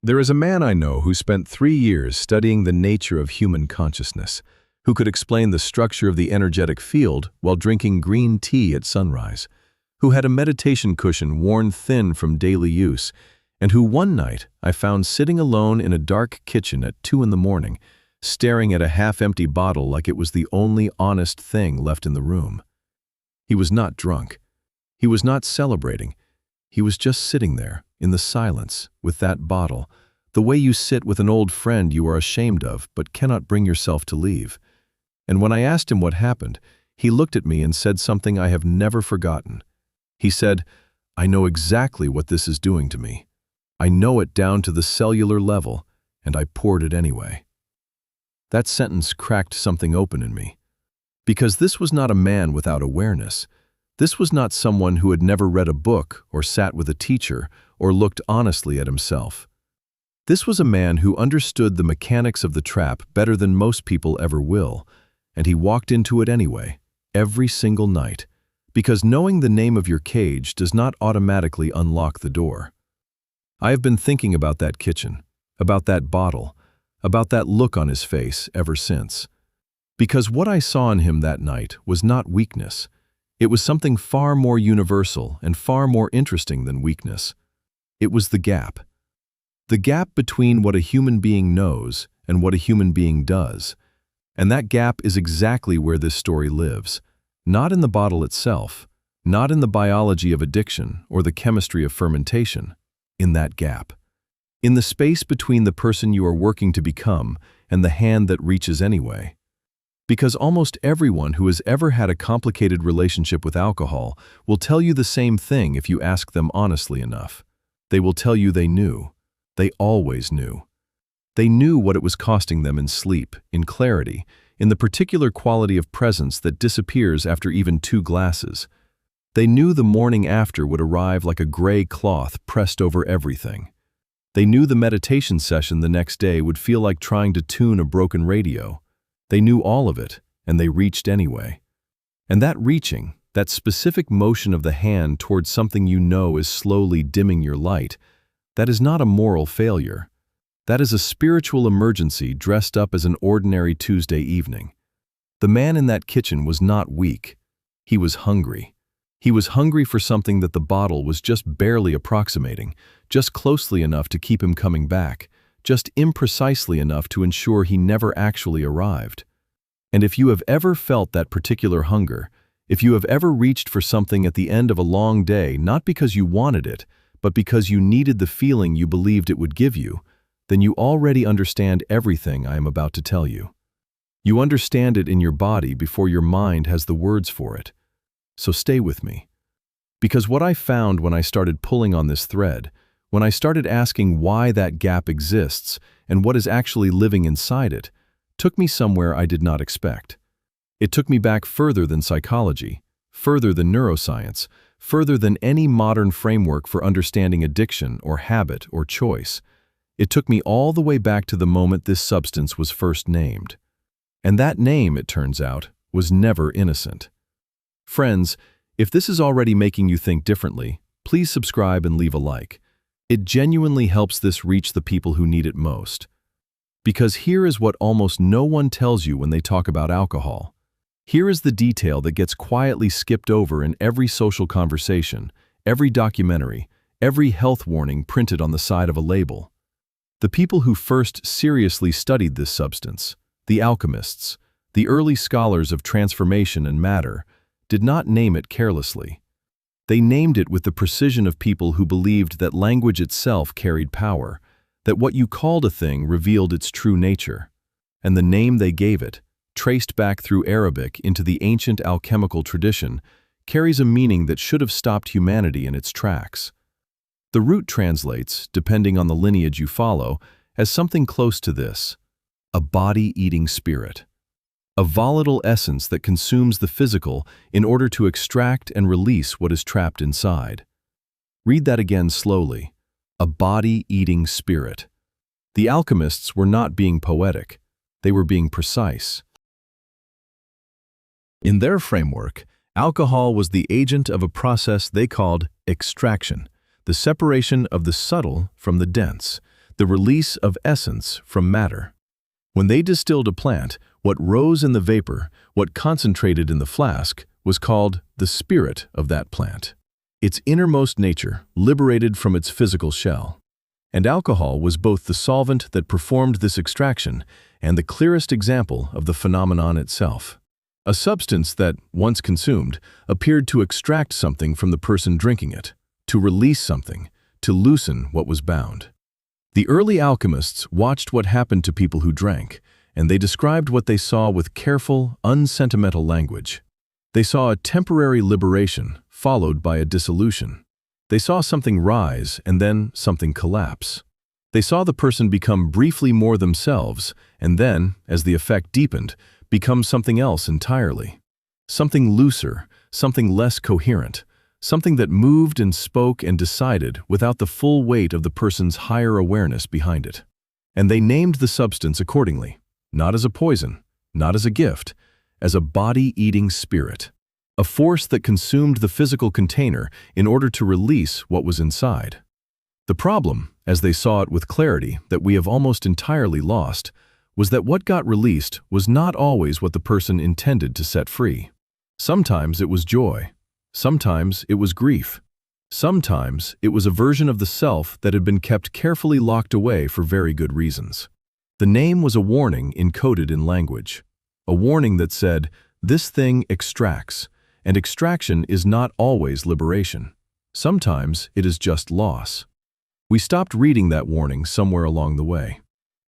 There is a man I know who spent 3 years studying the nature of human consciousness, who could explain the structure of the energetic field while drinking green tea at sunrise, who had a meditation cushion worn thin from daily use, and who one night I found sitting alone in a dark kitchen at 2 in the morning, staring at a half-empty bottle like it was the only honest thing left in the room. He was not drunk. He was not celebrating. He was just sitting there, in the silence, with that bottle, the way you sit with an old friend you are ashamed of but cannot bring yourself to leave. And when I asked him what happened, he looked at me and said something I have never forgotten. He said, "I know exactly what this is doing to me. I know it down to the cellular level, and I poured it anyway." That sentence cracked something open in me. Because this was not a man without awareness. This was not someone who had never read a book or sat with a teacher or looked honestly at himself. This was a man who understood the mechanics of the trap better than most people ever will, and he walked into it anyway, every single night, because knowing the name of your cage does not automatically unlock the door. I have been thinking about that kitchen, about that bottle, about that look on his face ever since. Because what I saw in him that night was not weakness. It was something far more universal and far more interesting than weakness. It was the gap. The gap between what a human being knows and what a human being does. And that gap is exactly where this story lives. Not in the bottle itself, not in the biology of addiction or the chemistry of fermentation. In that gap. In the space between the person you are working to become and the hand that reaches anyway. Because almost everyone who has ever had a complicated relationship with alcohol will tell you the same thing if you ask them honestly enough. They will tell you they knew. They always knew. They knew what it was costing them in sleep, in clarity, in the particular quality of presence that disappears after even 2 glasses. They knew the morning after would arrive like a gray cloth pressed over everything. They knew the meditation session the next day would feel like trying to tune a broken radio. They knew all of it, and they reached anyway. And that reaching, that specific motion of the hand towards something you know is slowly dimming your light, that is not a moral failure. That is a spiritual emergency dressed up as an ordinary Tuesday evening. The man in that kitchen was not weak. He was hungry. He was hungry for something that the bottle was just barely approximating, just closely enough to keep him coming back, just imprecisely enough to ensure he never actually arrived. And if you have ever felt that particular hunger, if you have ever reached for something at the end of a long day, not because you wanted it, but because you needed the feeling you believed it would give you, then you already understand everything I am about to tell you. You understand it in your body before your mind has the words for it. So stay with me. Because what I found when I started pulling on this thread, when I started asking why that gap exists and what is actually living inside it, took me somewhere I did not expect. It took me back further than psychology, further than neuroscience, further than any modern framework for understanding addiction or habit or choice. It took me all the way back to the moment this substance was first named. And that name, it turns out, was never innocent. Friends, if this is already making you think differently, please subscribe and leave a like. It genuinely helps this reach the people who need it most. Because here is what almost no one tells you when they talk about alcohol. Here is the detail that gets quietly skipped over in every social conversation, every documentary, every health warning printed on the side of a label. The people who first seriously studied this substance, the alchemists, the early scholars of transformation and matter, did not name it carelessly. They named it with the precision of people who believed that language itself carried power, that what you called a thing revealed its true nature. And the name they gave it, traced back through Arabic into the ancient alchemical tradition, carries a meaning that should have stopped humanity in its tracks. The root translates, depending on the lineage you follow, as something close to this: a body-eating spirit. A volatile essence that consumes the physical in order to extract and release what is trapped inside. Read that again slowly. A body-eating spirit. The alchemists were not being poetic. They were being precise. In their framework, alcohol was the agent of a process they called extraction, the separation of the subtle from the dense, the release of essence from matter. When they distilled a plant, what rose in the vapor, what concentrated in the flask, was called the spirit of that plant, its innermost nature liberated from its physical shell. And alcohol was both the solvent that performed this extraction and the clearest example of the phenomenon itself. A substance that, once consumed, appeared to extract something from the person drinking it, to release something, to loosen what was bound. The early alchemists watched what happened to people who drank, and they described what they saw with careful, unsentimental language. They saw a temporary liberation, followed by a dissolution. They saw something rise and then something collapse. They saw the person become briefly more themselves, and then, as the effect deepened, become something else entirely. Something looser, something less coherent, something that moved and spoke and decided without the full weight of the person's higher awareness behind it. And they named the substance accordingly, not as a poison, not as a gift, as a body-eating spirit, a force that consumed the physical container in order to release what was inside. The problem, as they saw it with clarity that we have almost entirely lost, was that what got released was not always what the person intended to set free. Sometimes it was joy. Sometimes it was grief. Sometimes it was a version of the self that had been kept carefully locked away for very good reasons. The name was a warning encoded in language. A warning that said, this thing extracts, and extraction is not always liberation. Sometimes it is just loss. We stopped reading that warning somewhere along the way.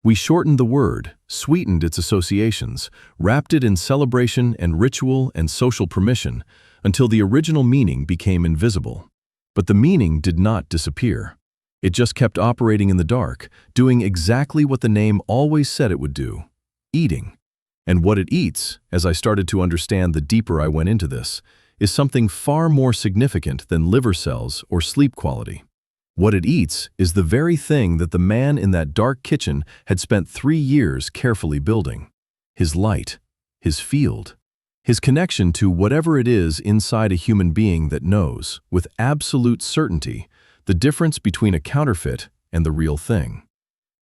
We shortened the word, sweetened its associations, wrapped it in celebration and ritual and social permission until the original meaning became invisible. But the meaning did not disappear. It just kept operating in the dark, doing exactly what the name always said it would do, eating. And what it eats, as I started to understand the deeper I went into this, is something far more significant than liver cells or sleep quality. What it eats is the very thing that the man in that dark kitchen had spent 3 years carefully building. His light, his field, his connection to whatever it is inside a human being that knows, with absolute certainty, the difference between a counterfeit and the real thing.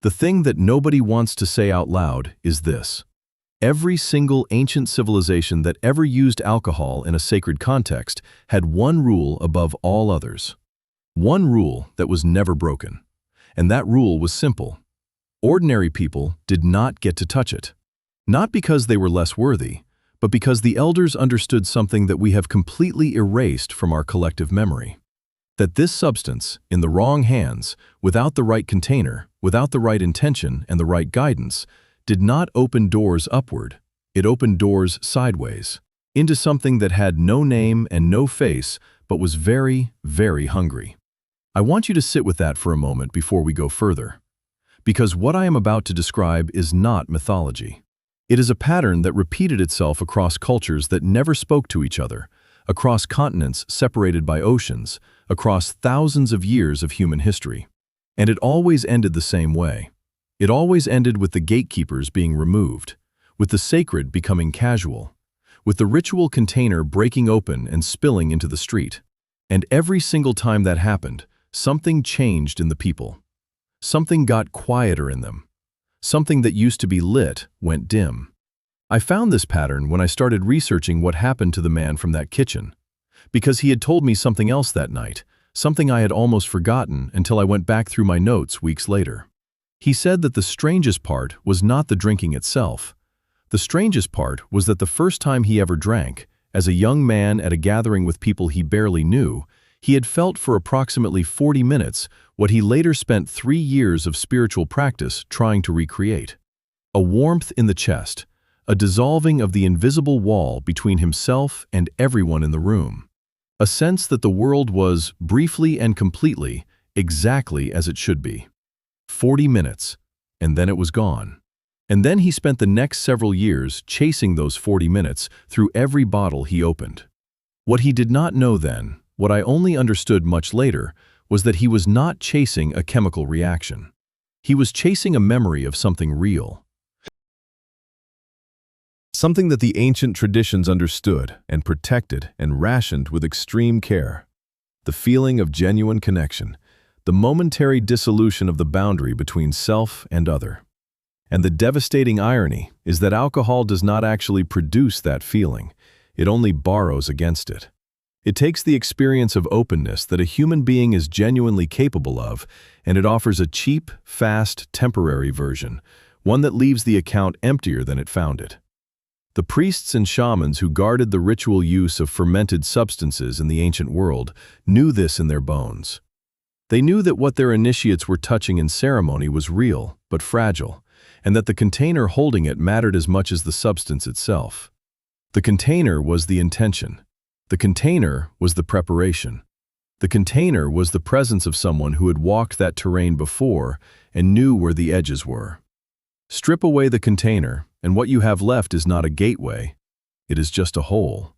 The thing that nobody wants to say out loud is this. Every single ancient civilization that ever used alcohol in a sacred context had one rule above all others. One rule that was never broken. And that rule was simple. Ordinary people did not get to touch it. Not because they were less worthy, but because the elders understood something that we have completely erased from our collective memory. That this substance, in the wrong hands, without the right container, without the right intention and the right guidance, did not open doors upward, it opened doors sideways, into something that had no name and no face, but was very, very hungry. I want you to sit with that for a moment before we go further. Because what I am about to describe is not mythology. It is a pattern that repeated itself across cultures that never spoke to each other, across continents separated by oceans, across thousands of years of human history. And it always ended the same way. It always ended with the gatekeepers being removed, with the sacred becoming casual, with the ritual container breaking open and spilling into the street. And every single time that happened, something changed in the people. Something got quieter in them. Something that used to be lit went dim. I found this pattern when I started researching what happened to the man from that kitchen, because he had told me something else that night, something I had almost forgotten until I went back through my notes weeks later. He said that the strangest part was not the drinking itself. The strangest part was that the first time he ever drank, as a young man at a gathering with people he barely knew, he had felt for approximately 40 minutes what he later spent 3 years of spiritual practice trying to recreate. A warmth in the chest, a dissolving of the invisible wall between himself and everyone in the room. A sense that the world was, briefly and completely, exactly as it should be. 40 minutes, and then it was gone. And then he spent the next several years chasing those 40 minutes through every bottle he opened. What he did not know then, what I only understood much later, was that he was not chasing a chemical reaction. He was chasing a memory of something real. Something that the ancient traditions understood and protected and rationed with extreme care. The feeling of genuine connection, the momentary dissolution of the boundary between self and other. And the devastating irony is that alcohol does not actually produce that feeling. It only borrows against it. It takes the experience of openness that a human being is genuinely capable of, and it offers a cheap, fast, temporary version, one that leaves the account emptier than it found it. The priests and shamans who guarded the ritual use of fermented substances in the ancient world knew this in their bones. They knew that what their initiates were touching in ceremony was real, but fragile, and that the container holding it mattered as much as the substance itself. The container was the intention. The container was the preparation. The container was the presence of someone who had walked that terrain before and knew where the edges were. Strip away the container, and what you have left is not a gateway. It is just a hole.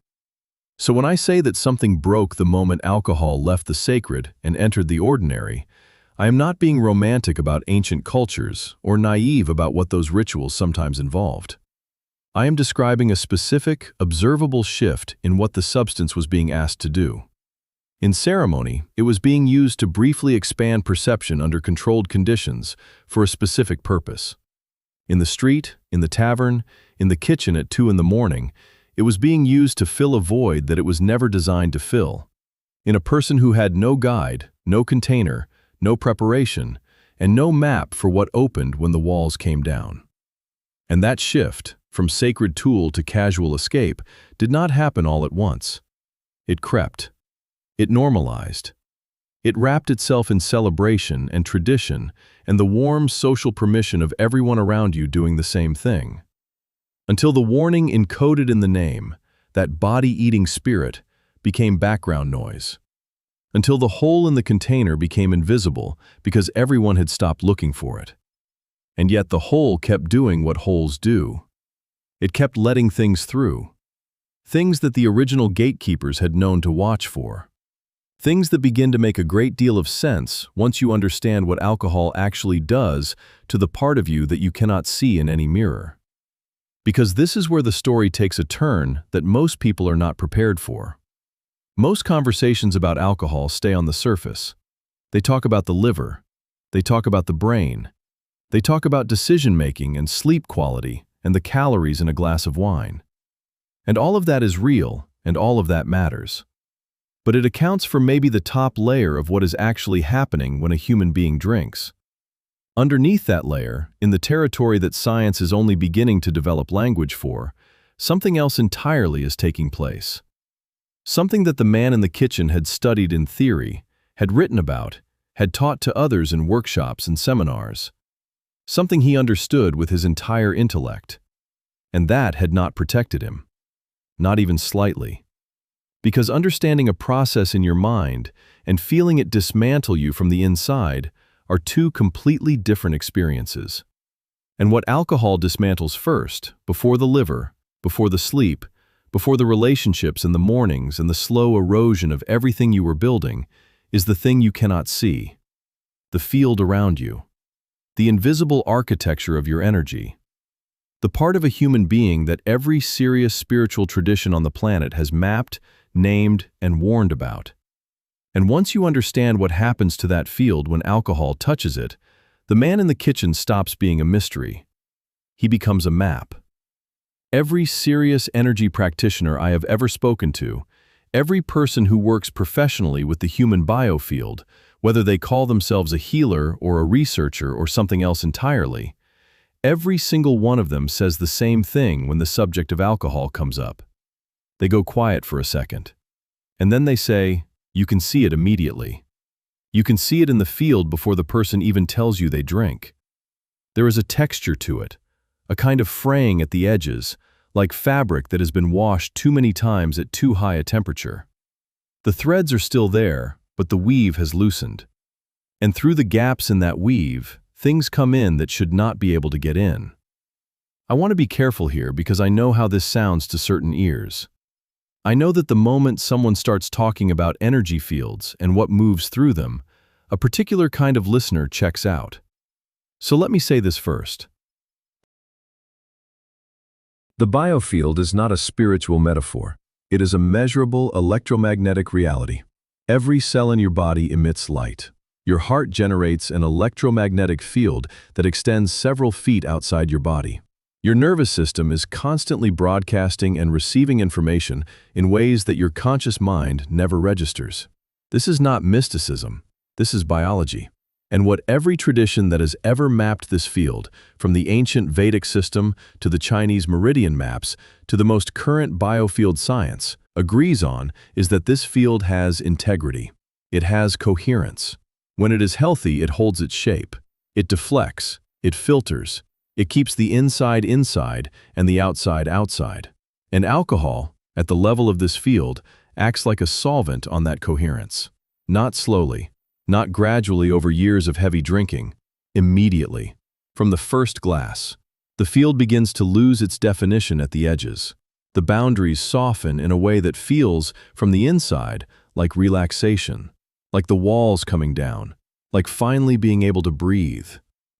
So when I say that something broke the moment alcohol left the sacred and entered the ordinary, I am not being romantic about ancient cultures or naive about what those rituals sometimes involved. I am describing a specific, observable shift in what the substance was being asked to do. In ceremony, it was being used to briefly expand perception under controlled conditions for a specific purpose. In the street, in the tavern, in the kitchen at 2 in the morning, it was being used to fill a void that it was never designed to fill. In a person who had no guide, no container, no preparation, and no map for what opened when the walls came down. And that shift, from sacred tool to casual escape, did not happen all at once. It crept. It normalized. It wrapped itself in celebration and tradition and the warm social permission of everyone around you doing the same thing. Until the warning encoded in the name, that body-eating spirit, became background noise. Until the hole in the container became invisible because everyone had stopped looking for it. And yet the hole kept doing what holes do. It kept letting things through. Things that the original gatekeepers had known to watch for. Things that begin to make a great deal of sense once you understand what alcohol actually does to the part of you that you cannot see in any mirror. Because this is where the story takes a turn that most people are not prepared for. Most conversations about alcohol stay on the surface. They talk about the liver. They talk about the brain. They talk about decision-making and sleep quality and the calories in a glass of wine. And all of that is real, and all of that matters. But it accounts for maybe the top layer of what is actually happening when a human being drinks. Underneath that layer, in the territory that science is only beginning to develop language for, something else entirely is taking place. Something that the man in the kitchen had studied in theory, had written about, had taught to others in workshops and seminars. Something he understood with his entire intellect. And that had not protected him. Not even slightly. Because understanding a process in your mind and feeling it dismantle you from the inside are two completely different experiences. And what alcohol dismantles first, before the liver, before the sleep, before the relationships and the mornings and the slow erosion of everything you were building, is the thing you cannot see. The field around you. The invisible architecture of your energy. The part of a human being that every serious spiritual tradition on the planet has mapped, named, and warned about. And once you understand what happens to that field when alcohol touches it, the man in the kitchen stops being a mystery. He becomes a map. Every serious energy practitioner I have ever spoken to, every person who works professionally with the human biofield, whether they call themselves a healer or a researcher or something else entirely, every single one of them says the same thing when the subject of alcohol comes up. They go quiet for a second. And then they say, you can see it immediately. You can see it in the field before the person even tells you they drink. There is a texture to it, a kind of fraying at the edges, like fabric that has been washed too many times at too high a temperature. The threads are still there, but the weave has loosened. And through the gaps in that weave, things come in that should not be able to get in. I want to be careful here because I know how this sounds to certain ears. I know that the moment someone starts talking about energy fields and what moves through them, a particular kind of listener checks out. So let me say this first. The biofield is not a spiritual metaphor. It is a measurable electromagnetic reality. Every cell in your body emits light. Your heart generates an electromagnetic field that extends several feet outside your body. Your nervous system is constantly broadcasting and receiving information in ways that your conscious mind never registers. This is not mysticism. This is biology. And what every tradition that has ever mapped this field, from the ancient Vedic system to the Chinese meridian maps to the most current biofield science, agrees on is that this field has integrity. It has coherence. When it is healthy, it holds its shape. It deflects. It filters. It keeps the inside inside and the outside outside. And alcohol, at the level of this field, acts like a solvent on that coherence. Not slowly. Not gradually over years of heavy drinking, immediately. From the first glass, the field begins to lose its definition at the edges. The boundaries soften in a way that feels, from the inside, like relaxation, like the walls coming down, like finally being able to breathe.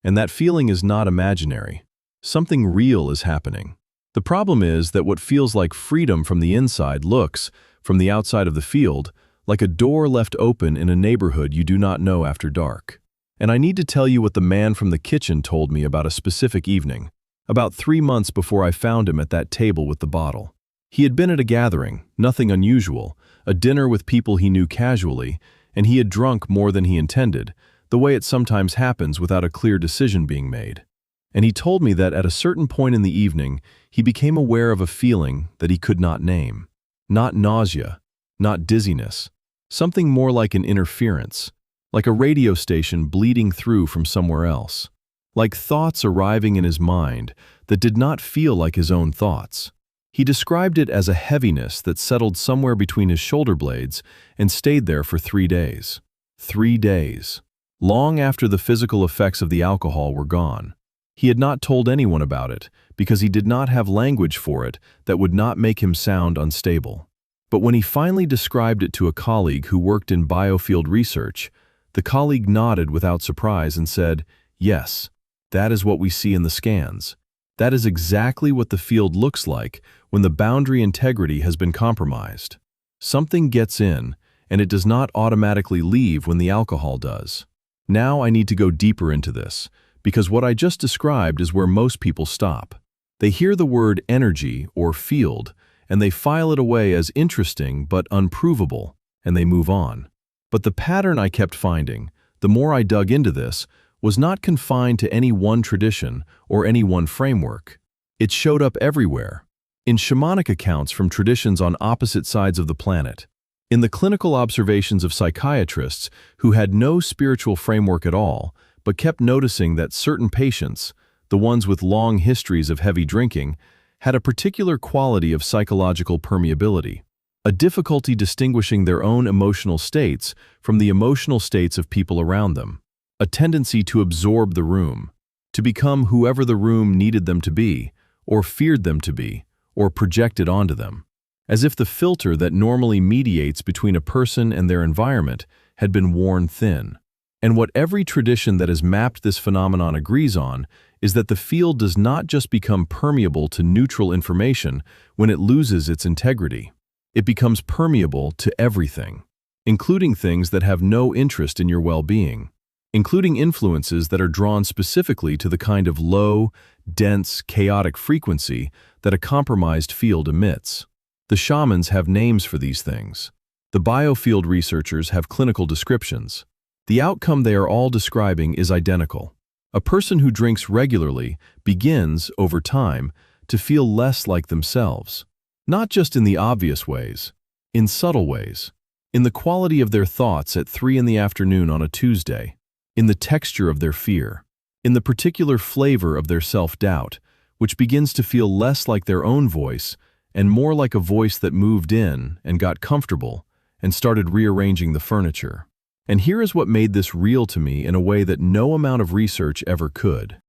And that feeling is not imaginary. Something real is happening. The problem is that what feels like freedom from the inside looks, from the outside of the field, like a door left open in a neighborhood you do not know after dark. And I need to tell you what the man from the kitchen told me about a specific evening, about 3 months before I found him at that table with the bottle. He had been at a gathering, nothing unusual, a dinner with people he knew casually, and he had drunk more than he intended, the way it sometimes happens without a clear decision being made. And he told me that at a certain point in the evening, he became aware of a feeling that he could not name. Not nausea, not dizziness. Something more like an interference, like a radio station bleeding through from somewhere else, like thoughts arriving in his mind that did not feel like his own thoughts. He described it as a heaviness that settled somewhere between his shoulder blades and stayed there for 3 days. 3 days. Long after the physical effects of the alcohol were gone. He had not told anyone about it because he did not have language for it that would not make him sound unstable. But when he finally described it to a colleague who worked in biofield research, the colleague nodded without surprise and said, "Yes, that is what we see in the scans. That is exactly what the field looks like when the boundary integrity has been compromised. Something gets in, and it does not automatically leave when the alcohol does." Now I need to go deeper into this, because what I just described is where most people stop. They hear the word energy or field, and they file it away as interesting but unprovable, and they move on. But the pattern I kept finding, the more I dug into this, was not confined to any one tradition or any one framework. It showed up everywhere, in shamanic accounts from traditions on opposite sides of the planet, in the clinical observations of psychiatrists who had no spiritual framework at all, but kept noticing that certain patients, the ones with long histories of heavy drinking, had a particular quality of psychological permeability, a difficulty distinguishing their own emotional states from the emotional states of people around them, a tendency to absorb the room, to become whoever the room needed them to be, or feared them to be, or projected onto them, as if the filter that normally mediates between a person and their environment had been worn thin. And what every tradition that has mapped this phenomenon agrees on is that the field does not just become permeable to neutral information when it loses its integrity. It becomes permeable to everything, including things that have no interest in your well-being, including influences that are drawn specifically to the kind of low, dense, chaotic frequency that a compromised field emits. The shamans have names for these things. The biofield researchers have clinical descriptions. The outcome they are all describing is identical. A person who drinks regularly begins, over time, to feel less like themselves. Not just in the obvious ways, in subtle ways. In the quality of their thoughts at 3 in the afternoon on a Tuesday. In the texture of their fear. In the particular flavor of their self-doubt, which begins to feel less like their own voice and more like a voice that moved in and got comfortable and started rearranging the furniture. And here is what made this real to me in a way that no amount of research ever could.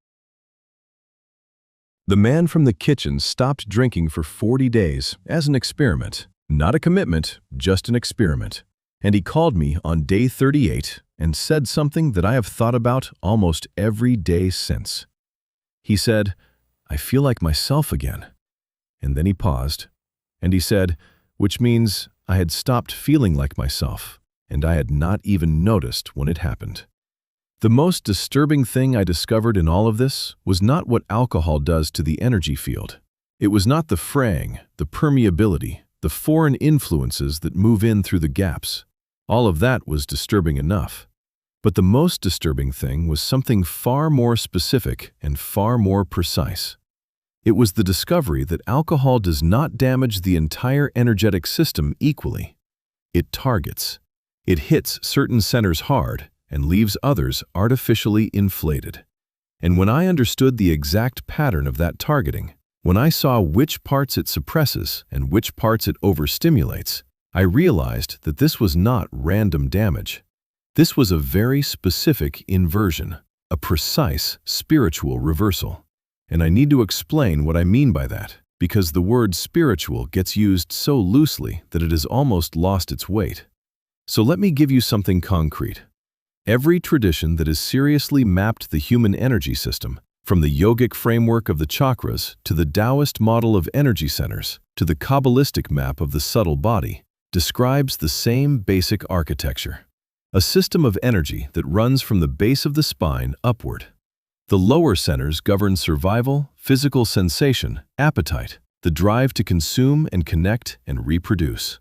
The man from the kitchen stopped drinking for 40 days as an experiment. Not a commitment, just an experiment. And he called me on day 38 and said something that I have thought about almost every day since. He said, "I feel like myself again." And then he paused, and he said, "Which means I had stopped feeling like myself." and I had not even noticed when it happened. The most disturbing thing I discovered in all of this was not what alcohol does to the energy field. It was not the fraying, the permeability, the foreign influences that move in through the gaps. All of that was disturbing enough. But the most disturbing thing was something far more specific and far more precise. It was the discovery that alcohol does not damage the entire energetic system equally. It targets. It hits certain centers hard and leaves others artificially inflated. And when I understood the exact pattern of that targeting, when I saw which parts it suppresses and which parts it overstimulates, I realized that this was not random damage. This was a very specific inversion, a precise spiritual reversal. And I need to explain what I mean by that, because the word spiritual gets used so loosely that it has almost lost its weight. So let me give you something concrete. Every tradition that has seriously mapped the human energy system, from the yogic framework of the chakras to the Taoist model of energy centers to the Kabbalistic map of the subtle body, describes the same basic architecture. A system of energy that runs from the base of the spine upward. The lower centers govern survival, physical sensation, appetite, the drive to consume and connect and reproduce.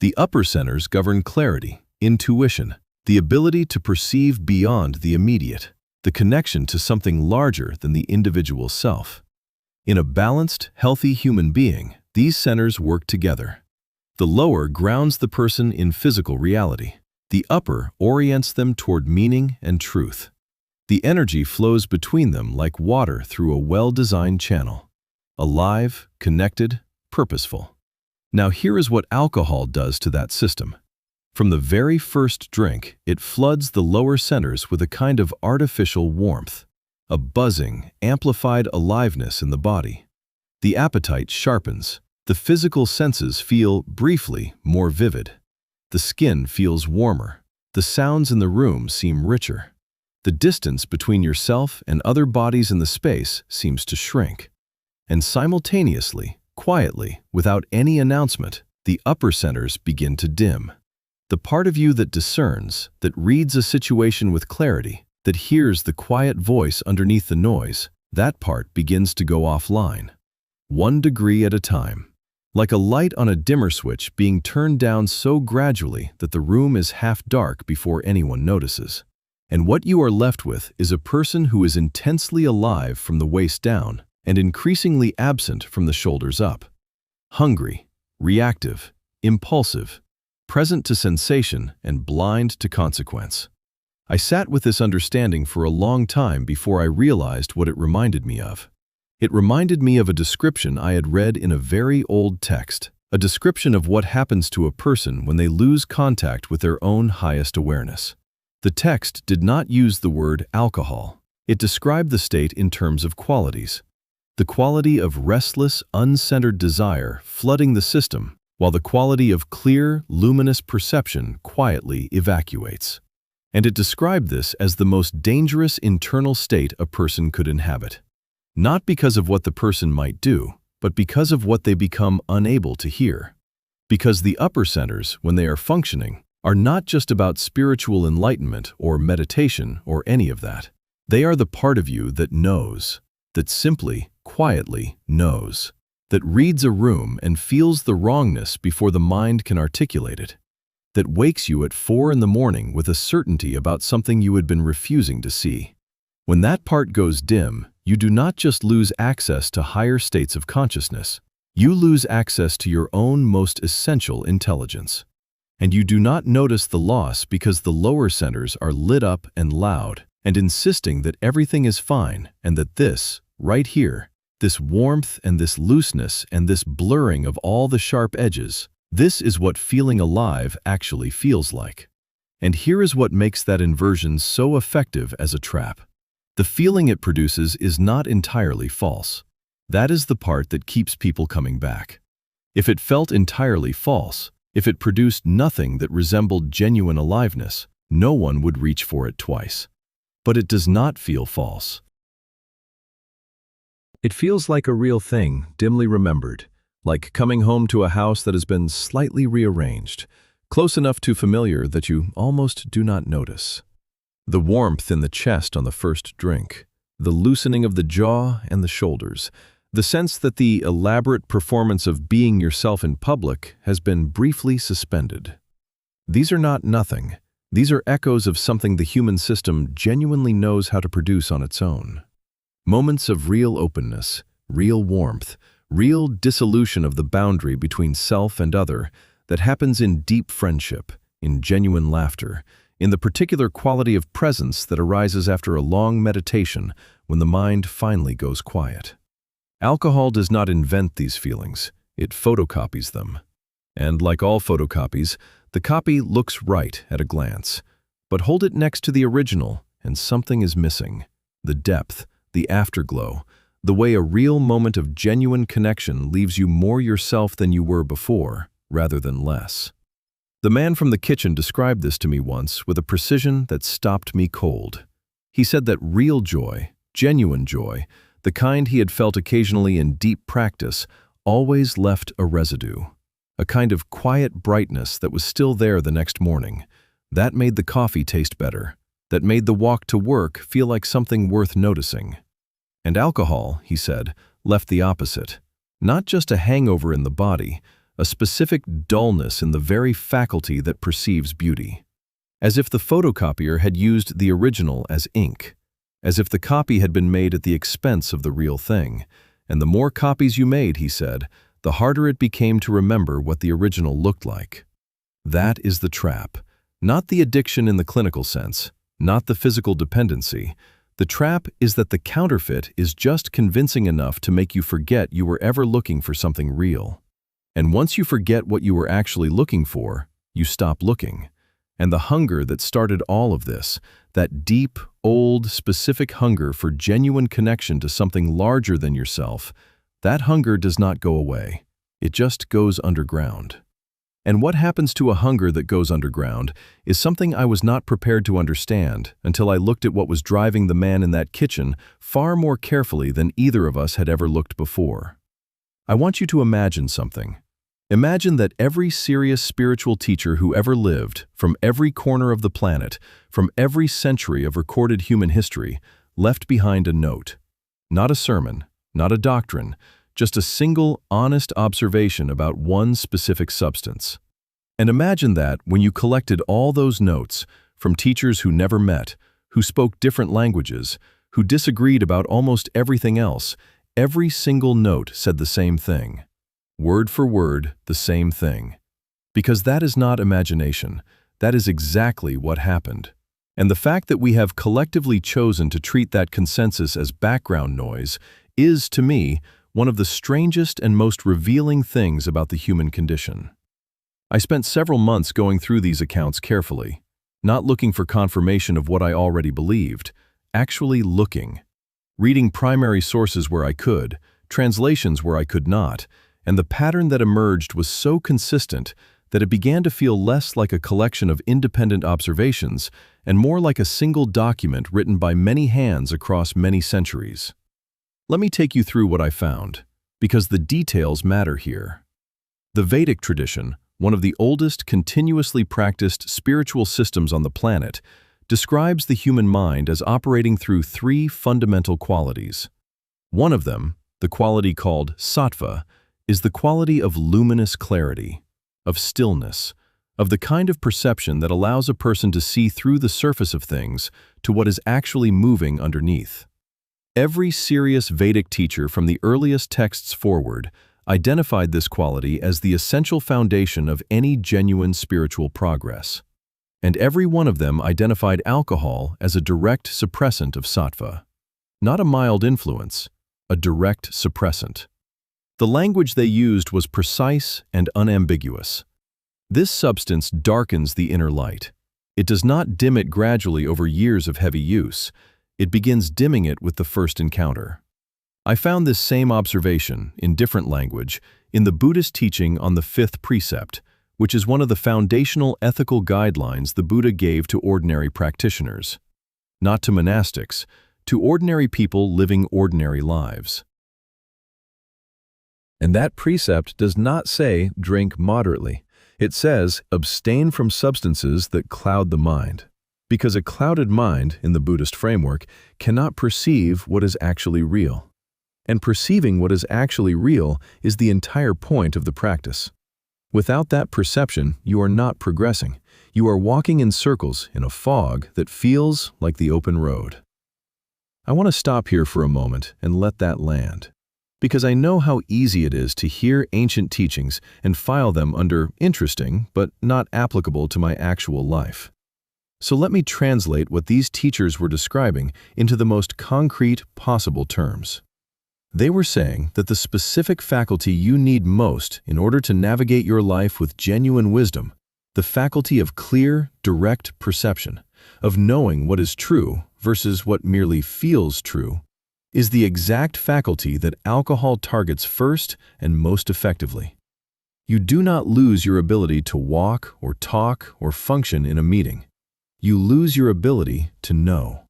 The upper centers govern clarity, intuition, the ability to perceive beyond the immediate, the connection to something larger than the individual self. In a balanced, healthy human being, these centers work together. The lower grounds the person in physical reality. The upper orients them toward meaning and truth. The energy flows between them like water through a well-designed channel. Alive, connected, purposeful. Now here is what alcohol does to that system. From the very first drink, it floods the lower centers with a kind of artificial warmth, a buzzing, amplified aliveness in the body. The appetite sharpens. The physical senses feel, briefly, more vivid. The skin feels warmer. The sounds in the room seem richer. The distance between yourself and other bodies in the space seems to shrink. And simultaneously, quietly, without any announcement, the upper centers begin to dim. The part of you that discerns, that reads a situation with clarity, that hears the quiet voice underneath the noise, that part begins to go offline. 1 degree at a time. Like a light on a dimmer switch being turned down so gradually that the room is half dark before anyone notices. And what you are left with is a person who is intensely alive from the waist down and increasingly absent from the shoulders up. Hungry, reactive, impulsive, present to sensation and blind to consequence. I sat with this understanding for a long time before I realized what it reminded me of. It reminded me of a description I had read in a very old text, a description of what happens to a person when they lose contact with their own highest awareness. The text did not use the word alcohol. It described the state in terms of qualities. The quality of restless, uncentered desire flooding the system, while the quality of clear, luminous perception quietly evacuates. And it described this as the most dangerous internal state a person could inhabit. Not because of what the person might do, but because of what they become unable to hear. Because the upper centers, when they are functioning, are not just about spiritual enlightenment or meditation or any of that. They are the part of you that knows, that simply, quietly knows, that reads a room and feels the wrongness before the mind can articulate it, that wakes you at 4 in the morning with a certainty about something you had been refusing to see. When that part goes dim, you do not just lose access to higher states of consciousness, you lose access to your own most essential intelligence. And you do not notice the loss because the lower centers are lit up and loud and insisting that everything is fine and that this, right here, this warmth and this looseness and this blurring of all the sharp edges, this is what feeling alive actually feels like. And here is what makes that inversion so effective as a trap. The feeling it produces is not entirely false. That is the part that keeps people coming back. If it felt entirely false, if it produced nothing that resembled genuine aliveness, no one would reach for it twice. But it does not feel false. It feels like a real thing, dimly remembered, like coming home to a house that has been slightly rearranged, close enough to familiar that you almost do not notice. The warmth in the chest on the first drink, the loosening of the jaw and the shoulders, the sense that the elaborate performance of being yourself in public has been briefly suspended. These are not nothing. These are echoes of something the human system genuinely knows how to produce on its own. Moments of real openness, real warmth, real dissolution of the boundary between self and other that happens in deep friendship, in genuine laughter, in the particular quality of presence that arises after a long meditation when the mind finally goes quiet. Alcohol does not invent these feelings, it photocopies them. And like all photocopies, the copy looks right at a glance. But hold it next to the original, and something is missing. The depth, the afterglow, the way a real moment of genuine connection leaves you more yourself than you were before, rather than less. The man from the kitchen described this to me once with a precision that stopped me cold. He said that real joy, genuine joy, the kind he had felt occasionally in deep practice, always left a residue. A kind of quiet brightness that was still there the next morning. That made the coffee taste better. That made the walk to work feel like something worth noticing. And alcohol, he said, left the opposite. Not just a hangover in the body, a specific dullness in the very faculty that perceives beauty. As if the photocopier had used the original as ink. As if the copy had been made at the expense of the real thing. And the more copies you made, he said, the harder it became to remember what the original looked like. That is the trap. Not the addiction in the clinical sense, not the physical dependency. The trap is that the counterfeit is just convincing enough to make you forget you were ever looking for something real. And once you forget what you were actually looking for, you stop looking. And the hunger that started all of this, that deep, old, specific hunger for genuine connection to something larger than yourself, that hunger does not go away. It just goes underground. And what happens to a hunger that goes underground is something I was not prepared to understand until I looked at what was driving the man in that kitchen far more carefully than either of us had ever looked before. I want you to imagine something. Imagine that every serious spiritual teacher who ever lived, from every corner of the planet, from every century of recorded human history, left behind a note. Not a sermon, not a doctrine, just a single, honest observation about one specific substance. And imagine that when you collected all those notes from teachers who never met, who spoke different languages, who disagreed about almost everything else, every single note said the same thing. Word for word, the same thing. Because that is not imagination. That is exactly what happened. And the fact that we have collectively chosen to treat that consensus as background noise is, to me, one of the strangest and most revealing things about the human condition. I spent several months going through these accounts carefully, not looking for confirmation of what I already believed, actually looking, reading primary sources where I could, translations where I could not, and the pattern that emerged was so consistent that it began to feel less like a collection of independent observations and more like a single document written by many hands across many centuries. Let me take you through what I found, because the details matter here. The Vedic tradition, one of the oldest continuously practiced spiritual systems on the planet, describes the human mind as operating through three fundamental qualities. One of them, the quality called sattva, is the quality of luminous clarity, of stillness, of the kind of perception that allows a person to see through the surface of things to what is actually moving underneath. Every serious Vedic teacher from the earliest texts forward identified this quality as the essential foundation of any genuine spiritual progress. And every one of them identified alcohol as a direct suppressant of sattva. Not a mild influence, a direct suppressant. The language they used was precise and unambiguous. This substance darkens the inner light. It does not dim it gradually over years of heavy use. It begins dimming it with the first encounter. I found this same observation, in different language, in the Buddhist teaching on the fifth precept, which is one of the foundational ethical guidelines the Buddha gave to ordinary practitioners. Not to monastics, to ordinary people living ordinary lives. And that precept does not say drink moderately. It says, abstain from substances that cloud the mind, because a clouded mind, in the Buddhist framework, cannot perceive what is actually real. And perceiving what is actually real is the entire point of the practice. Without that perception, you are not progressing. You are walking in circles in a fog that feels like the open road. I want to stop here for a moment and let that land, because I know how easy it is to hear ancient teachings and file them under interesting but not applicable to my actual life. So let me translate what these teachers were describing into the most concrete possible terms. They were saying that the specific faculty you need most in order to navigate your life with genuine wisdom, the faculty of clear, direct perception, of knowing what is true versus what merely feels true, is the exact faculty that alcohol targets first and most effectively. You do not lose your ability to walk or talk or function in a meeting. You lose your ability to know.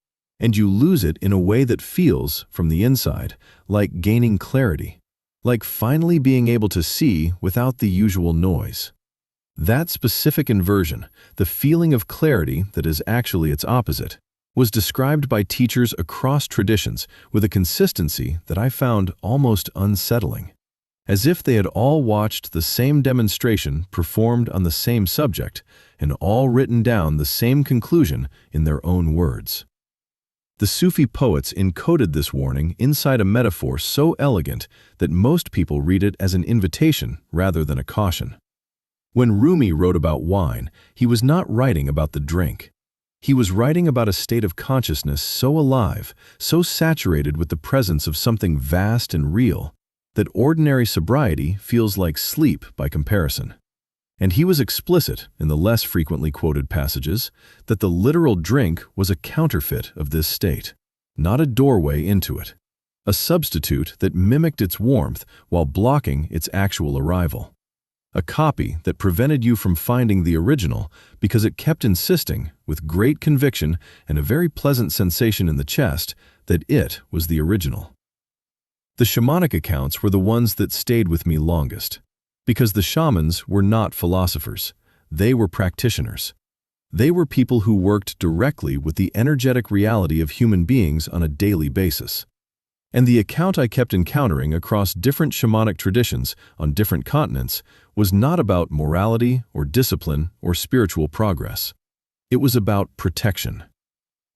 And you lose it in a way that feels, from the inside, like gaining clarity, like finally being able to see without the usual noise. That specific inversion, the feeling of clarity that is actually its opposite, was described by teachers across traditions with a consistency that I found almost unsettling, as if they had all watched the same demonstration performed on the same subject and all written down the same conclusion in their own words. The Sufi poets encoded this warning inside a metaphor so elegant that most people read it as an invitation rather than a caution. When Rumi wrote about wine, he was not writing about the drink. He was writing about a state of consciousness so alive, so saturated with the presence of something vast and real, that ordinary sobriety feels like sleep by comparison. And he was explicit, in the less frequently quoted passages, that the literal drink was a counterfeit of this state, not a doorway into it, a substitute that mimicked its warmth while blocking its actual arrival, a copy that prevented you from finding the original because it kept insisting, with great conviction and a very pleasant sensation in the chest, that it was the original. The shamanic accounts were the ones that stayed with me longest. Because the shamans were not philosophers, they were practitioners. They were people who worked directly with the energetic reality of human beings on a daily basis. And the account I kept encountering across different shamanic traditions on different continents was not about morality or discipline or spiritual progress. It was about protection.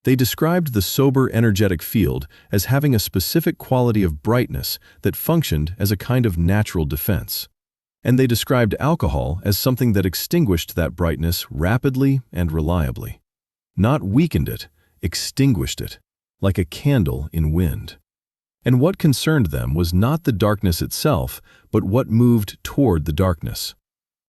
They described the sober energetic field as having a specific quality of brightness that functioned as a kind of natural defense. And they described alcohol as something that extinguished that brightness rapidly and reliably. Not weakened it, extinguished it, like a candle in wind. And what concerned them was not the darkness itself, but what moved toward the darkness.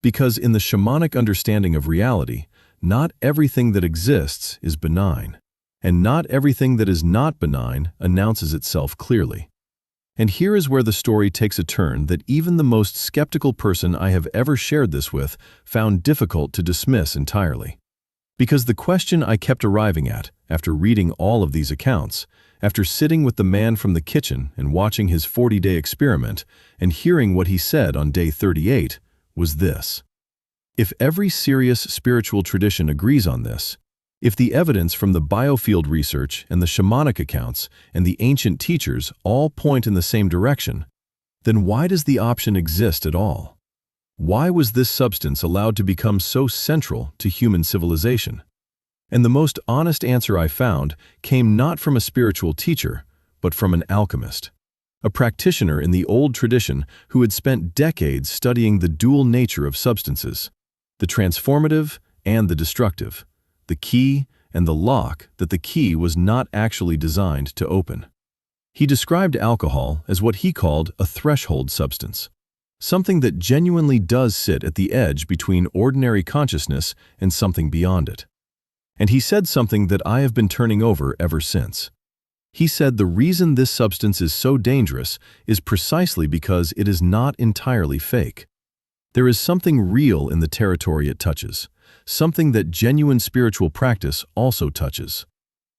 Because in the shamanic understanding of reality, not everything that exists is benign, and not everything that is not benign announces itself clearly. And here is where the story takes a turn that even the most skeptical person I have ever shared this with found difficult to dismiss entirely. Because the question I kept arriving at, after reading all of these accounts, after sitting with the man from the kitchen and watching his 40-day experiment and hearing what he said on day 38, was this. If every serious spiritual tradition agrees on this, if the evidence from the biofield research and the shamanic accounts and the ancient teachers all point in the same direction, then why does the option exist at all? Why was this substance allowed to become so central to human civilization? And the most honest answer I found came not from a spiritual teacher, but from an alchemist, a practitioner in the old tradition who had spent decades studying the dual nature of substances, the transformative and the destructive, the key and the lock that the key was not actually designed to open. He described alcohol as what he called a threshold substance, something that genuinely does sit at the edge between ordinary consciousness and something beyond it. And he said something that I have been turning over ever since. He said the reason this substance is so dangerous is precisely because it is not entirely fake. There is something real in the territory it touches, something that genuine spiritual practice also touches.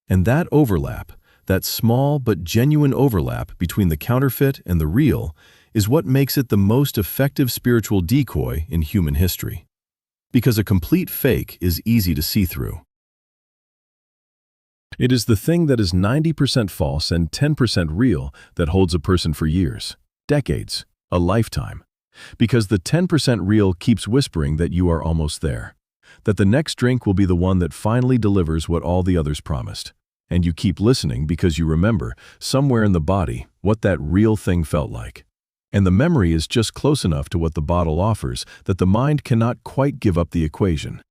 And that overlap, that small but genuine overlap between the counterfeit and the real, is what makes it the most effective spiritual decoy in human history. Because a complete fake is easy to see through. It is the thing that is 90% false and 10% real that holds a person for years, decades, a lifetime. Because the 10% real keeps whispering that you are almost there, that the next drink will be the one that finally delivers what all the others promised. And you keep listening because you remember, somewhere in the body, what that real thing felt like. And the memory is just close enough to what the bottle offers that the mind cannot quite give up the equation.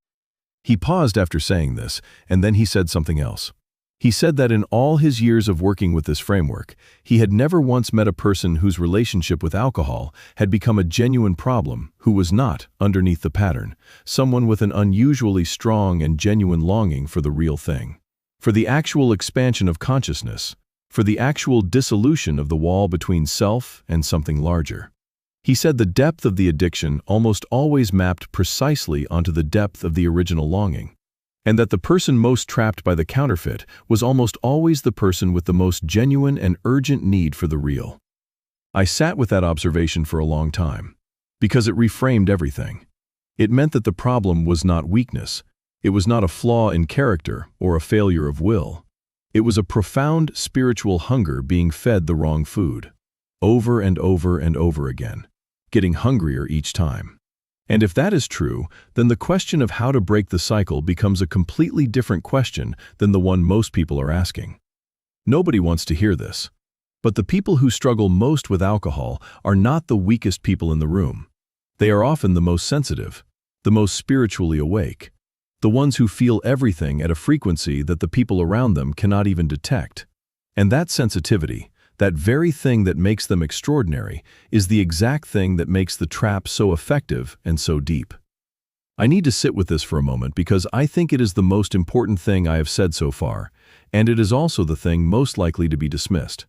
He paused after saying this, and then he said something else. He said that in all his years of working with this framework, he had never once met a person whose relationship with alcohol had become a genuine problem, who was not, underneath the pattern, someone with an unusually strong and genuine longing for the real thing, for the actual expansion of consciousness, for the actual dissolution of the wall between self and something larger. He said the depth of the addiction almost always mapped precisely onto the depth of the original longing, and that the person most trapped by the counterfeit was almost always the person with the most genuine and urgent need for the real. I sat with that observation for a long time, because it reframed everything. It meant that the problem was not weakness, it was not a flaw in character or a failure of will. It was a profound spiritual hunger being fed the wrong food, over and over and over again, getting hungrier each time. And if that is true, then the question of how to break the cycle becomes a completely different question than the one most people are asking. Nobody wants to hear this. But the people who struggle most with alcohol are not the weakest people in the room. They are often the most sensitive, the most spiritually awake, the ones who feel everything at a frequency that the people around them cannot even detect. And that sensitivity, that very thing that makes them extraordinary, is the exact thing that makes the trap so effective and so deep. I need to sit with this for a moment because I think it is the most important thing I have said so far, and it is also the thing most likely to be dismissed.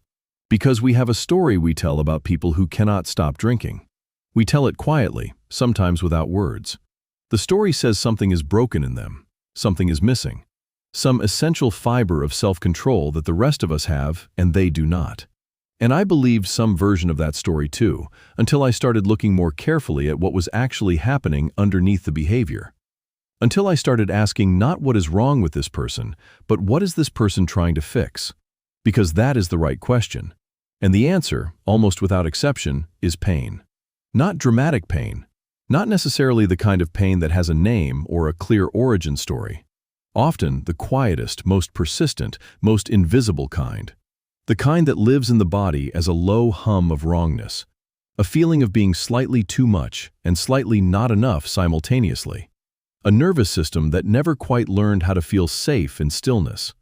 Because we have a story we tell about people who cannot stop drinking. We tell it quietly, sometimes without words. The story says something is broken in them, something is missing, some essential fiber of self-control that the rest of us have and they do not. And I believed some version of that story too, until I started looking more carefully at what was actually happening underneath the behavior. Until I started asking not what is wrong with this person, but what is this person trying to fix? Because that is the right question. And the answer, almost without exception, is pain. Not dramatic pain. Not necessarily the kind of pain that has a name or a clear origin story. Often the quietest, most persistent, most invisible kind. The kind that lives in the body as a low hum of wrongness, a feeling of being slightly too much and slightly not enough simultaneously, a nervous system that never quite learned how to feel safe in stillness,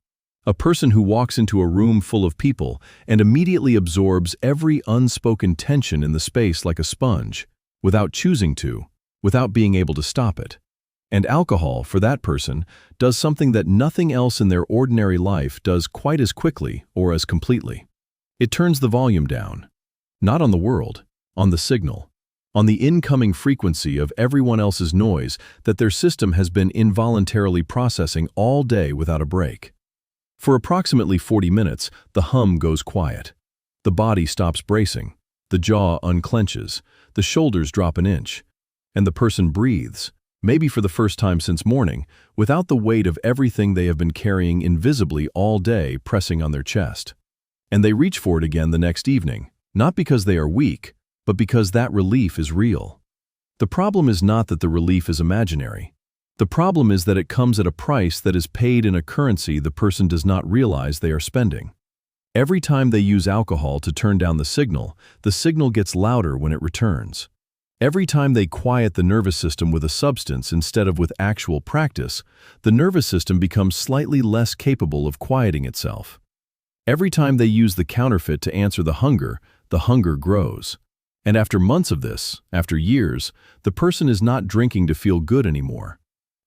a person who walks into a room full of people and immediately absorbs every unspoken tension in the space like a sponge, without choosing to, without being able to stop it. And alcohol, for that person, does something that nothing else in their ordinary life does quite as quickly or as completely. It turns the volume down. Not on the world, on the signal, on the incoming frequency of everyone else's noise that their system has been involuntarily processing all day without a break. For approximately 40 minutes, the hum goes quiet. The body stops bracing, the jaw unclenches, the shoulders drop an inch, and the person breathes, maybe for the first time since morning, without the weight of everything they have been carrying invisibly all day pressing on their chest. And they reach for it again the next evening, not because they are weak, but because that relief is real. The problem is not that the relief is imaginary. The problem is that it comes at a price that is paid in a currency the person does not realize they are spending. Every time they use alcohol to turn down the signal gets louder when it returns. Every time they quiet the nervous system with a substance instead of with actual practice, the nervous system becomes slightly less capable of quieting itself. Every time they use the counterfeit to answer the hunger grows. And after months of this, after years, the person is not drinking to feel good anymore.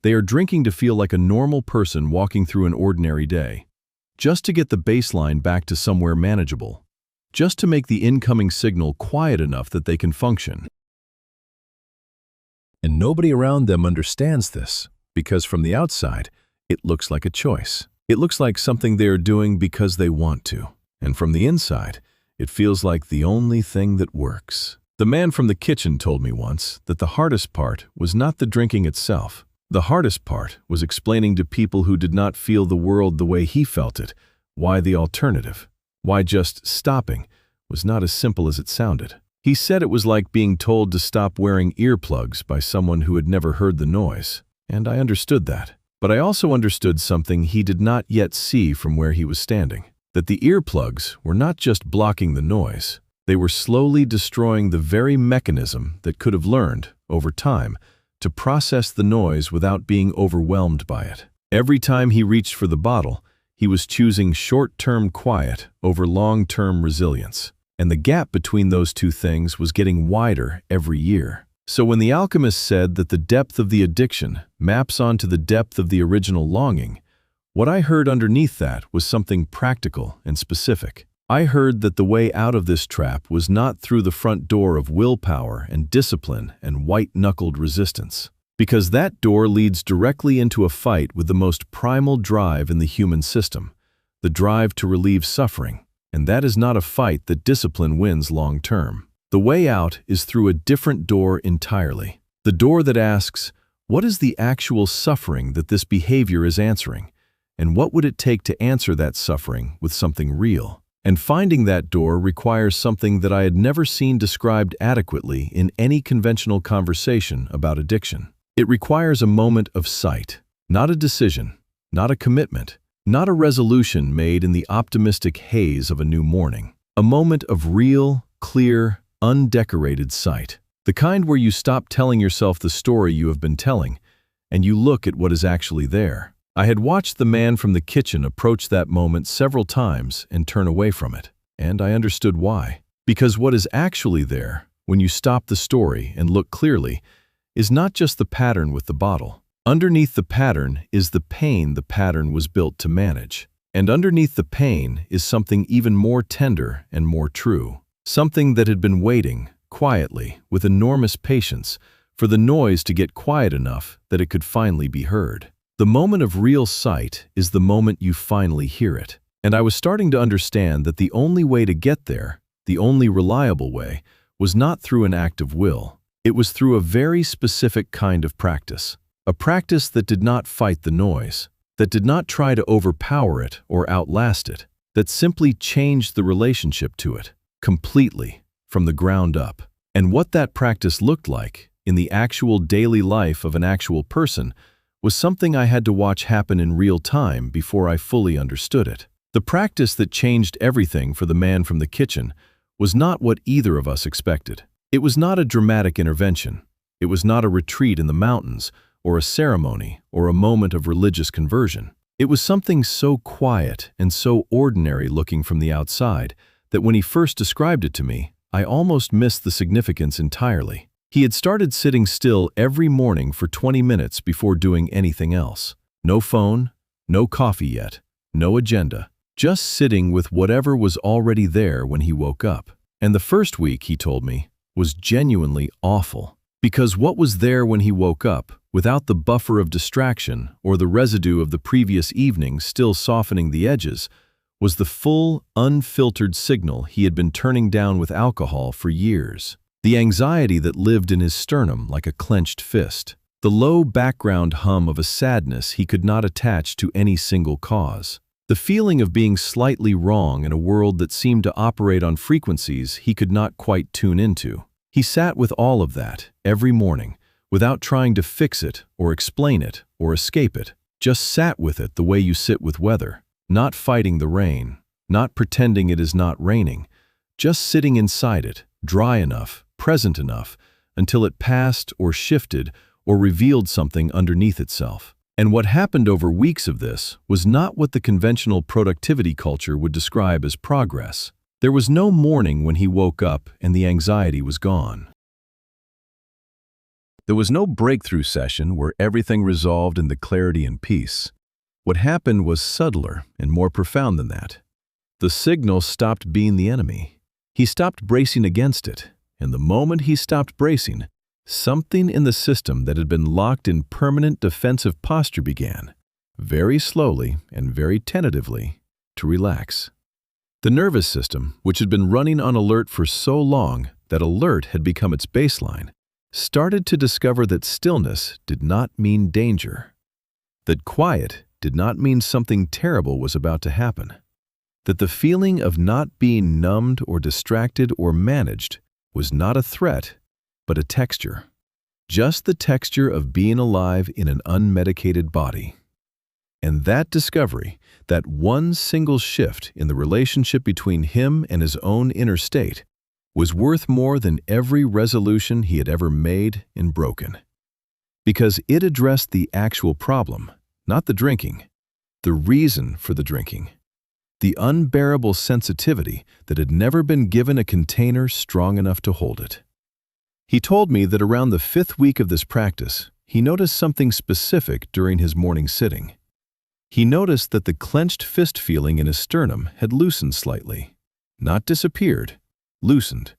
They are drinking to feel like a normal person walking through an ordinary day. Just to get the baseline back to somewhere manageable. Just to make the incoming signal quiet enough that they can function. And nobody around them understands this, because from the outside, it looks like a choice. It looks like something they are doing because they want to. And from the inside, it feels like the only thing that works. The man from the kitchen told me once that the hardest part was not the drinking itself. The hardest part was explaining to people who did not feel the world the way he felt it, why the alternative, why just stopping, was not as simple as it sounded. He said it was like being told to stop wearing earplugs by someone who had never heard the noise, and I understood that. But I also understood something he did not yet see from where he was standing, that the earplugs were not just blocking the noise, they were slowly destroying the very mechanism that could have learned, over time, to process the noise without being overwhelmed by it. Every time he reached for the bottle, he was choosing short-term quiet over long-term resilience. And the gap between those two things was getting wider every year. So when the alchemist said that the depth of the addiction maps onto the depth of the original longing, what I heard underneath that was something practical and specific. I heard that the way out of this trap was not through the front door of willpower and discipline and white-knuckled resistance, because that door leads directly into a fight with the most primal drive in the human system, the drive to relieve suffering. And that is not a fight that discipline wins long-term. The way out is through a different door entirely. The door that asks, what is the actual suffering that this behavior is answering? And what would it take to answer that suffering with something real? And finding that door requires something that I had never seen described adequately in any conventional conversation about addiction. It requires a moment of sight, not a decision, not a commitment, not a resolution made in the optimistic haze of a new morning. A moment of real, clear, undecorated sight. The kind where you stop telling yourself the story you have been telling, and you look at what is actually there. I had watched the man from the kitchen approach that moment several times and turn away from it, and I understood why. Because what is actually there, when you stop the story and look clearly, is not just the pattern with the bottle. Underneath the pattern is the pain the pattern was built to manage. And underneath the pain is something even more tender and more true. Something that had been waiting, quietly, with enormous patience, for the noise to get quiet enough that it could finally be heard. The moment of real sight is the moment you finally hear it. And I was starting to understand that the only way to get there, the only reliable way, was not through an act of will. It was through a very specific kind of practice. A practice that did not fight the noise, that did not try to overpower it or outlast it, that simply changed the relationship to it, completely, from the ground up. And what that practice looked like, in the actual daily life of an actual person, was something I had to watch happen in real time before I fully understood it. The practice that changed everything for the man from the kitchen was not what either of us expected. It was not a dramatic intervention. It was not a retreat in the mountains, or a ceremony, or a moment of religious conversion. It was something so quiet and so ordinary looking from the outside that when he first described it to me, I almost missed the significance entirely. He had started sitting still every morning for 20 minutes before doing anything else. No phone, no coffee yet, no agenda, just sitting with whatever was already there when he woke up. And the first week, he told me, was genuinely awful. Because what was there when he woke up, without the buffer of distraction or the residue of the previous evening still softening the edges, was the full, unfiltered signal he had been turning down with alcohol for years. The anxiety that lived in his sternum like a clenched fist. The low background hum of a sadness he could not attach to any single cause. The feeling of being slightly wrong in a world that seemed to operate on frequencies he could not quite tune into. He sat with all of that every morning, without trying to fix it or explain it or escape it. Just sat with it the way you sit with weather, not fighting the rain, not pretending it is not raining, just sitting inside it, dry enough, present enough, until it passed or shifted or revealed something underneath itself. And what happened over weeks of this was not what the conventional productivity culture would describe as progress. There was no morning when he woke up and the anxiety was gone. There was no breakthrough session where everything resolved in the clarity and peace. What happened was subtler and more profound than that. The signal stopped being the enemy. He stopped bracing against it, and the moment he stopped bracing, something in the system that had been locked in permanent defensive posture began, very slowly and very tentatively, to relax. The nervous system, which had been running on alert for so long, that alert had become its baseline, started to discover that stillness did not mean danger, that quiet did not mean something terrible was about to happen, that the feeling of not being numbed or distracted or managed was not a threat, but a texture. Just the texture of being alive in an unmedicated body. And that discovery, that one single shift in the relationship between him and his own inner state, was worth more than every resolution he had ever made and broken. Because it addressed the actual problem, not the drinking, the reason for the drinking, the unbearable sensitivity that had never been given a container strong enough to hold it. He told me that around the 5th week of this practice, he noticed something specific during his morning sitting. He noticed that the clenched fist feeling in his sternum had loosened slightly, not disappeared, loosened.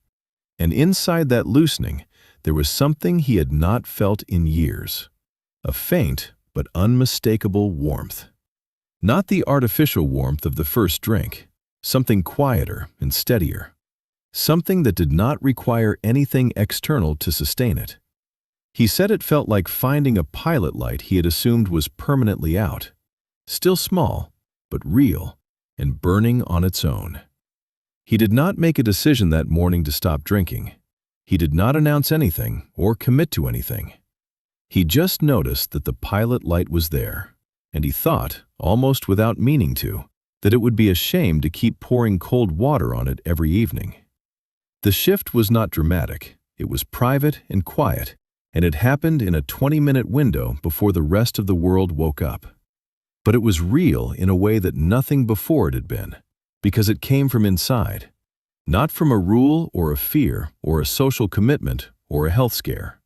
And inside that loosening, there was something he had not felt in years, a faint but unmistakable warmth. Not the artificial warmth of the first drink, something quieter and steadier, something that did not require anything external to sustain it. He said it felt like finding a pilot light he had assumed was permanently out, still small, but real, and burning on its own. He did not make a decision that morning to stop drinking. He did not announce anything or commit to anything. He just noticed that the pilot light was there, and he thought, almost without meaning to, that it would be a shame to keep pouring cold water on it every evening. The shift was not dramatic. It was private and quiet, and it happened in a 20-minute window before the rest of the world woke up. But it was real in a way that nothing before it had been, because it came from inside, not from a rule or a fear or a social commitment or a health scare.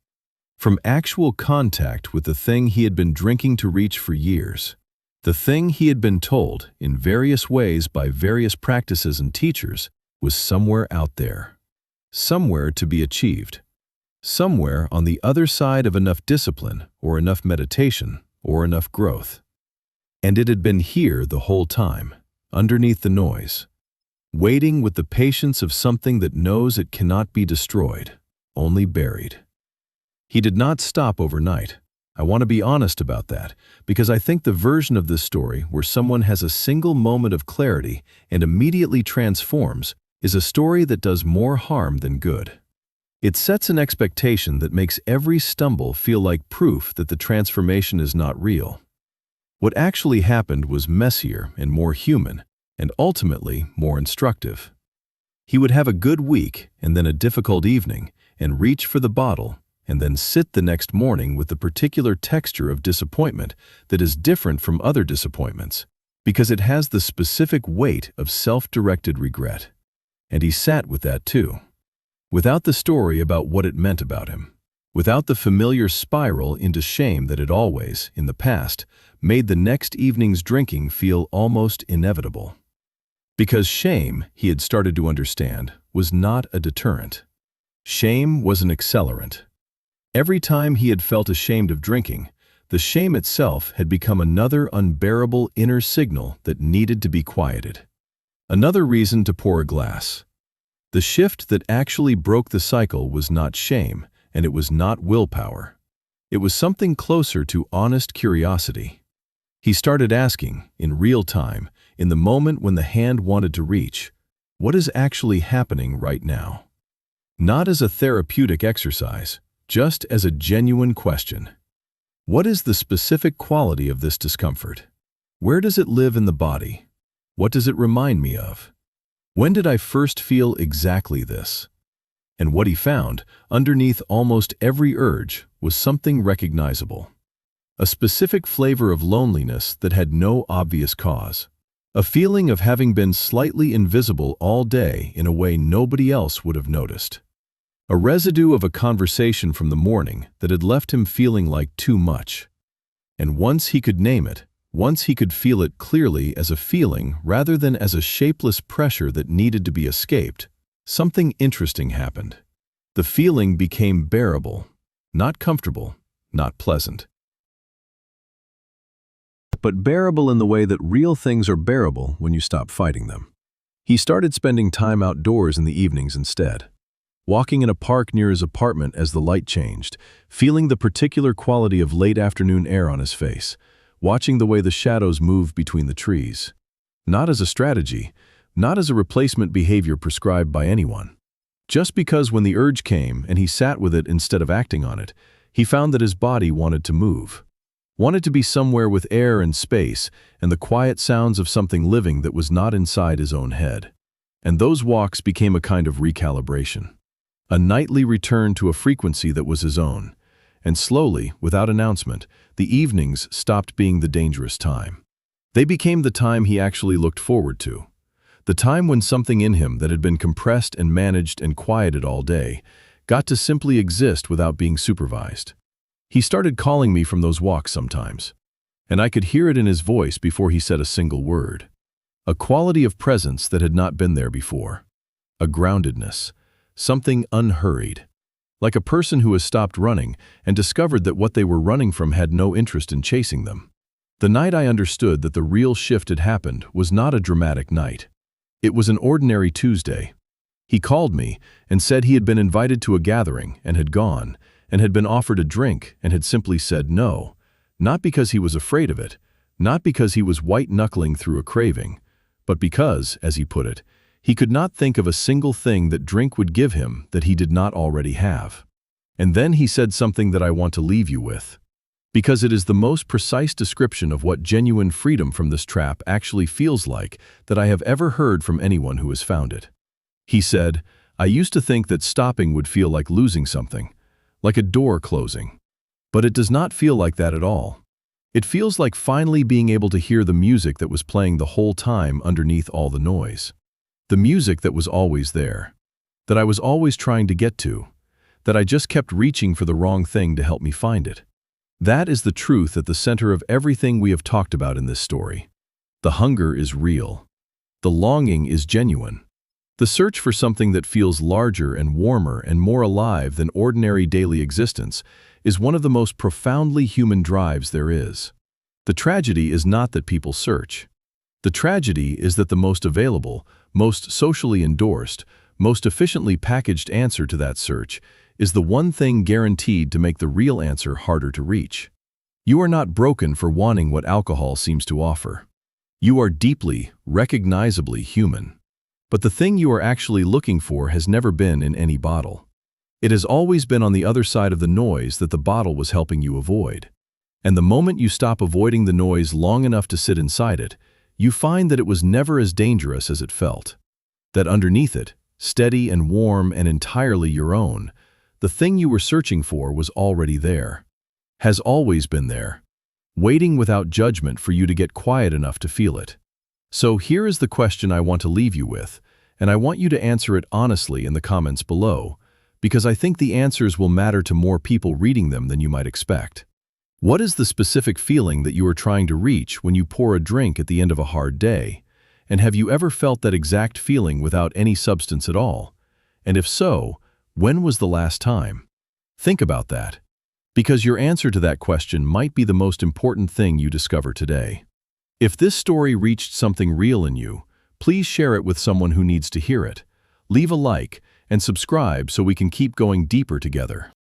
From actual contact with the thing he had been drinking to reach for years, the thing he had been told in various ways by various practices and teachers was somewhere out there, somewhere to be achieved, somewhere on the other side of enough discipline or enough meditation or enough growth. And it had been here the whole time, underneath the noise, waiting with the patience of something that knows it cannot be destroyed, only buried. He did not stop overnight. I want to be honest about that, because I think the version of this story where someone has a single moment of clarity and immediately transforms is a story that does more harm than good. It sets an expectation that makes every stumble feel like proof that the transformation is not real. What actually happened was messier and more human, and ultimately more instructive. He would have a good week and then a difficult evening, and reach for the bottle, and then sit the next morning with the particular texture of disappointment that is different from other disappointments, because it has the specific weight of self-directed regret. And he sat with that too, without the story about what it meant about him, without the familiar spiral into shame that had always, in the past, made the next evening's drinking feel almost inevitable. Because shame, he had started to understand, was not a deterrent. Shame was an accelerant. Every time he had felt ashamed of drinking, the shame itself had become another unbearable inner signal that needed to be quieted. Another reason to pour a glass. The shift that actually broke the cycle was not shame, and it was not willpower. It was something closer to honest curiosity. He started asking, in real time, in the moment when the hand wanted to reach, what is actually happening right now? Not as a therapeutic exercise, just as a genuine question. What is the specific quality of this discomfort? Where does it live in the body? What does it remind me of? When did I first feel exactly this? And what he found, underneath almost every urge, was something recognizable. A specific flavor of loneliness that had no obvious cause. A feeling of having been slightly invisible all day in a way nobody else would have noticed. A residue of a conversation from the morning that had left him feeling like too much. And once he could name it, once he could feel it clearly as a feeling rather than as a shapeless pressure that needed to be escaped, something interesting happened. The feeling became bearable, not comfortable, not pleasant. But bearable in the way that real things are bearable when you stop fighting them. He started spending time outdoors in the evenings instead. walking in a park near his apartment as the light changed, feeling the particular quality of late afternoon air on his face, watching the way the shadows moved between the trees. Not as a strategy, not as a replacement behavior prescribed by anyone. Just because when the urge came and he sat with it instead of acting on it, he found that his body wanted to move. Wanted to be somewhere with air and space and the quiet sounds of something living that was not inside his own head. And those walks became a kind of recalibration. A nightly return to a frequency that was his own. And slowly, without announcement, the evenings stopped being the dangerous time. They became the time he actually looked forward to. The time when something in him that had been compressed and managed and quieted all day got to simply exist without being supervised. He started calling me from those walks sometimes, and I could hear it in his voice before he said a single word. A quality of presence that had not been there before. A groundedness, something unhurried. Like a person who has stopped running and discovered that what they were running from had no interest in chasing them. The night I understood that the real shift had happened was not a dramatic night. It was an ordinary Tuesday. He called me and said he had been invited to a gathering and had gone, and had been offered a drink and had simply said no, not because he was afraid of it, not because he was white-knuckling through a craving, but because, as he put it, he could not think of a single thing that drink would give him that he did not already have. And then he said something that I want to leave you with, because it is the most precise description of what genuine freedom from this trap actually feels like that I have ever heard from anyone who has found it. He said, "I used to think that stopping would feel like losing something, like a door closing. But it does not feel like that at all. It feels like finally being able to hear the music that was playing the whole time underneath all the noise. The music that was always there, that I was always trying to get to, that I just kept reaching for the wrong thing to help me find it. That is the truth at the center of everything we have talked about in this story. The hunger is real. The longing is genuine. The search for something that feels larger and warmer and more alive than ordinary daily existence is one of the most profoundly human drives there is. The tragedy is not that people search. The tragedy is that the most available, most socially endorsed, most efficiently packaged answer to that search is the one thing guaranteed to make the real answer harder to reach. You are not broken for wanting what alcohol seems to offer. You are deeply, recognizably human. But the thing you are actually looking for has never been in any bottle. It has always been on the other side of the noise that the bottle was helping you avoid. And the moment you stop avoiding the noise long enough to sit inside it, you find that it was never as dangerous as it felt. That underneath it, steady and warm and entirely your own, the thing you were searching for was already there. Has always been there. Waiting without judgment for you to get quiet enough to feel it. So here is the question I want to leave you with, and I want you to answer it honestly in the comments below, because I think the answers will matter to more people reading them than you might expect. What is the specific feeling that you are trying to reach when you pour a drink at the end of a hard day? And have you ever felt that exact feeling without any substance at all? And if so, when was the last time? Think about that, because your answer to that question might be the most important thing you discover today. If this story reached something real in you, please share it with someone who needs to hear it. Leave a like and subscribe so we can keep going deeper together.